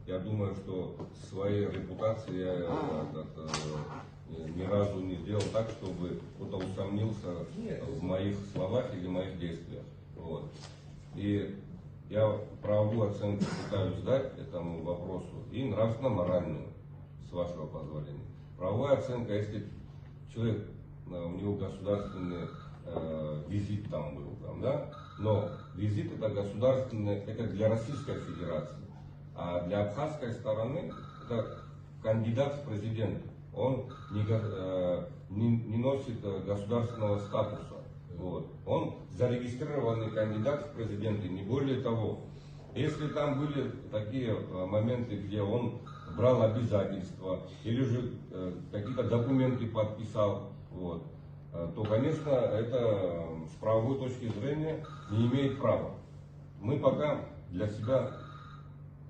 Я думаю, что своей репутацией я ни разу не сделал так, чтобы кто-то усомнился в моих словах или моих действиях. Вот. И я правовую оценку пытаюсь дать этому вопросу и нравственно-моральную, с вашего позволения. Правовая оценка, если человек, у него государственный визит там был, да? Но визит это государственный, это для Российской Федерации, а для абхазской стороны это кандидат в президенты. Он не носит государственного статуса. Вот. Он зарегистрированный кандидат в президенты, не более того. Если там были такие моменты, где он брал обязательства или же какие-то документы подписал, вот, то, конечно, это с правовой точки зрения не имеет права. Мы пока для себя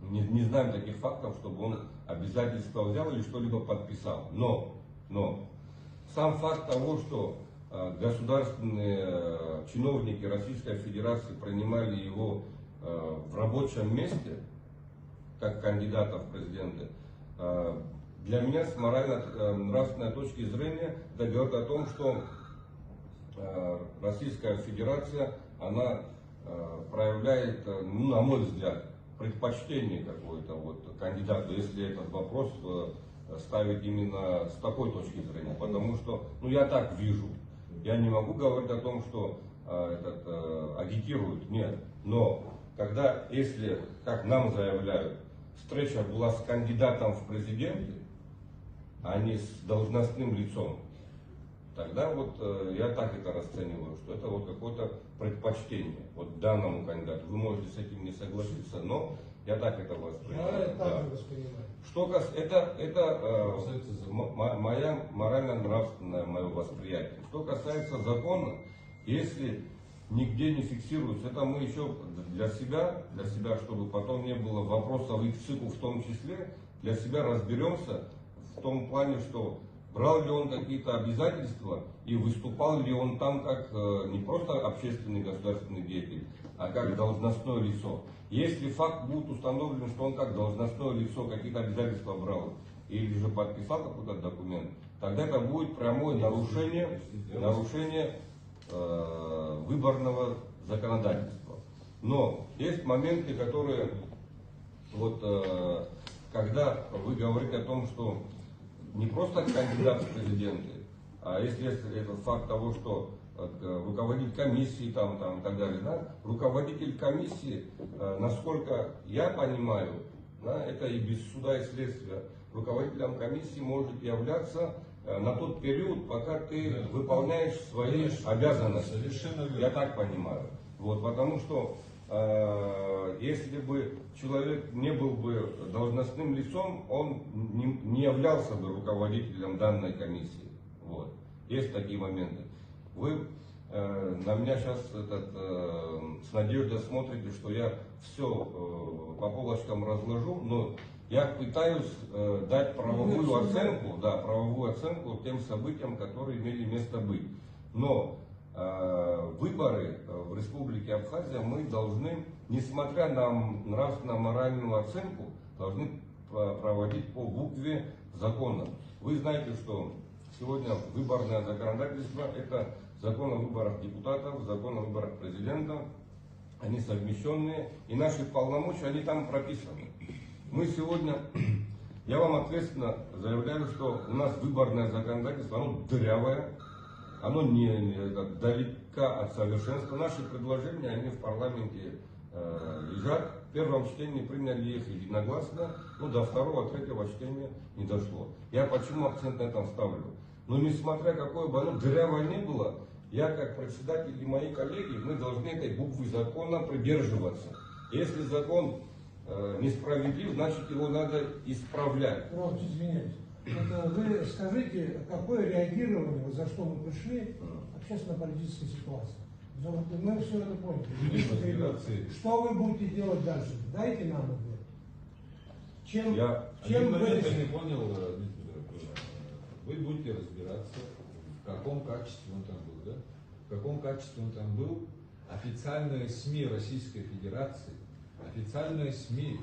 не знаем таких фактов, чтобы он обязательства взял или что-либо подписал. Но сам факт того, что государственные чиновники Российской Федерации принимали его в рабочем месте, как кандидата в президенты, для меня с морально-нравственной точки зрения это говорит о том, что Российская Федерация, она проявляет, ну, на мой взгляд, предпочтение какое-то вот кандидату, если этот вопрос ставить именно с такой точки зрения. Потому что, ну, я так вижу. Я не могу говорить о том, что агитируют, нет. Но когда, если, как нам заявляют, встреча была с кандидатом в президенты, а не с должностным лицом, тогда вот я так это расцениваю, что это вот какое-то предпочтение вот данному кандидату. Вы можете с этим не согласиться, но я так это воспринимаю. Да. Что это моя морально-нравственное мое восприятие. Что касается закона, если нигде не фиксируется, это мы еще для себя, чтобы потом не было вопросов и к ЦИКу в том числе, для себя разберемся в том плане, что брал ли он какие-то обязательства и выступал ли он там как не просто общественный государственный деятель, а как должностное лицо. Если факт будет установлен, что он как должностное лицо какие-то обязательства брал или же подписал какой-то документ, тогда это будет прямое нарушение выборного законодательства. Но есть моменты, которые, вот, когда вы говорите о том, что не просто кандидат в президенты, а если это факт того, что руководитель комиссии там и так далее, да, руководитель комиссии, насколько я понимаю, да, это и без суда и следствия, руководителем комиссии может являться на тот период, пока ты выполняешь свои обязанности. Совершенно. Я так понимаю. Вот, потому что если бы человек не был бы должностным лицом, он не являлся бы руководителем данной комиссии. Вот. Есть такие моменты. Вы на меня сейчас с надеждой смотрите, что я все по полочкам разложу, но я пытаюсь дать правовую оценку тем событиям, которые имели место быть. Но выборы в Республике Абхазия мы должны, несмотря на нравственно-моральную оценку, должны проводить по букве закона. Вы знаете, что сегодня выборное законодательство – это закон о выборах депутатов, закон о выборах президента, они совмещенные, и наши полномочия, они там прописаны. Мы сегодня, я вам ответственно заявляю, что у нас выборное законодательство, оно дырявое, оно не далека от совершенства. Наши предложения, они в парламенте лежат. В первом чтении приняли их единогласно, но до второго, третьего чтения не дошло. Я почему акцент на этом ставлю? Но несмотря какое бы оно дырявое ни было, я как председатель и мои коллеги, мы должны этой буквы закона придерживаться. Если закон несправедлив, значит его надо исправлять. Роман, извиняюсь. Вот вы скажите, какое реагирование, за что мы пришли, общественно-политической ситуации? Мы все это поняли. Что вы будете делать дальше? Дайте нам ответ. Чем вы не понял, вы будете разбираться, в каком качестве он там был, да? В каком качестве он там был. Официальные СМИ Российской Федерации, официальные СМИ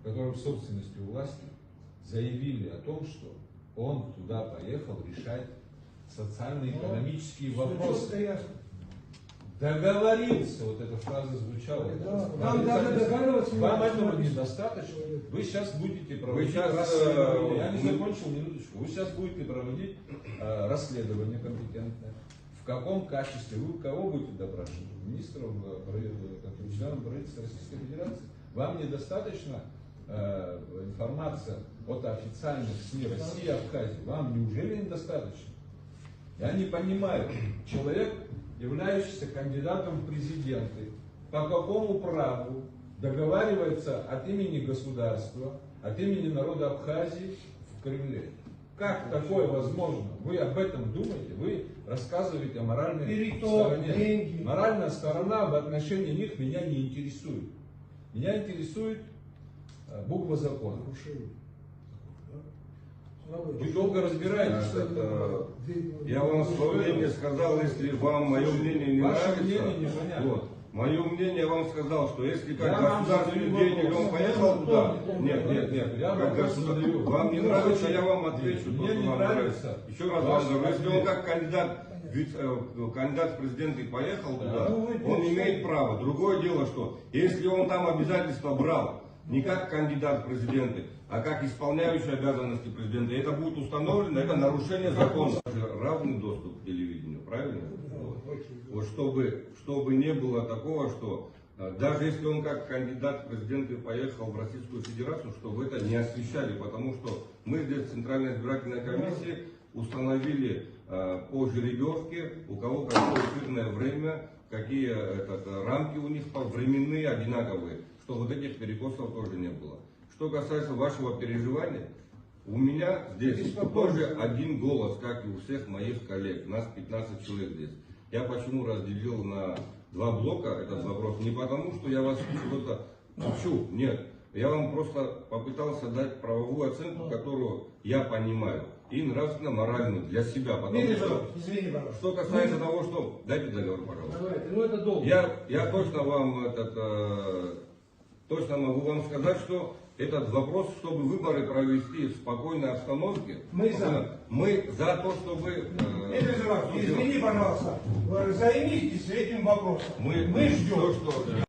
который в собственности у власти, заявили о том, что он туда поехал решать социально-экономические вопросы. Договорился, вот эта фраза звучала. Нам даже договариваться Вам не этого надо. недостаточно. Вы сейчас будете проводить сейчас, расследование. Я не закончил, минуточку. Вы сейчас будете проводить расследование компетентное. В каком качестве? Вы кого будете допрашивать? Министров, членов правительства Российской Федерации? Вам недостаточно информация от официальных СМИ России и Абхазии? Вам неужели недостаточно? Я не понимаю. Человек, являющийся кандидатом в президенты, по какому праву договаривается от имени государства, от имени народа Абхазии в Кремле? Как такое возможно? Вы об этом думаете? Вы рассказываете о моральной Переток, стороне. деньги. Моральная сторона в отношении них меня не интересует. Меня интересует буква закона. Вы долго разбираетесь. Я вам свое мнение сказал, если вам мое мнение не Ваше нравится, мнение непонятно. вот, мое мнение я вам сказал, что если как Я вам государственный задаю деятель вопрос. он поехал туда, нет, Я как вопрос государственный, задаю. вам не нравится, я вам отвечу. Мне то, что не вам нравится Еще раз ваш вам говорю, если он ответ. как кандидат в президенты поехал туда, ну вы он пишите. имеет право. Другое дело, что если он там обязательства брал, не как кандидат в президенты, а как исполняющий обязанности президента, это будет установлено, это нарушение закона. Равный доступ к телевидению, правильно? Вот чтобы не было такого, что даже если он как кандидат в президенты поехал в Российскую Федерацию, чтобы это не освещали, потому что мы здесь в Центральной избирательной комиссии установили по жеребьевке, у кого какое эфирное время, какие рамки у них временные одинаковые, чтобы вот этих перекосов тоже не было. Что касается вашего переживания, у меня здесь тоже один голос, как и у всех моих коллег. Нас 15 человек здесь. Я почему разделил на два блока этот вопрос? Не потому, что я вас чего-то учу, нет. Я вам просто попытался дать правовую оценку, которую я понимаю, и нравственно-моральную для себя. Потому что, Извини, пожалуйста. что касается того, что... Дайте договор, пожалуйста. Давайте, ну это долго. Я точно вам точно могу вам сказать, что этот вопрос, чтобы выборы провести в спокойной обстановке, мы за то, чтобы... Игорь Иванович, извини, пожалуйста, займитесь этим вопросом. Мы ждем. что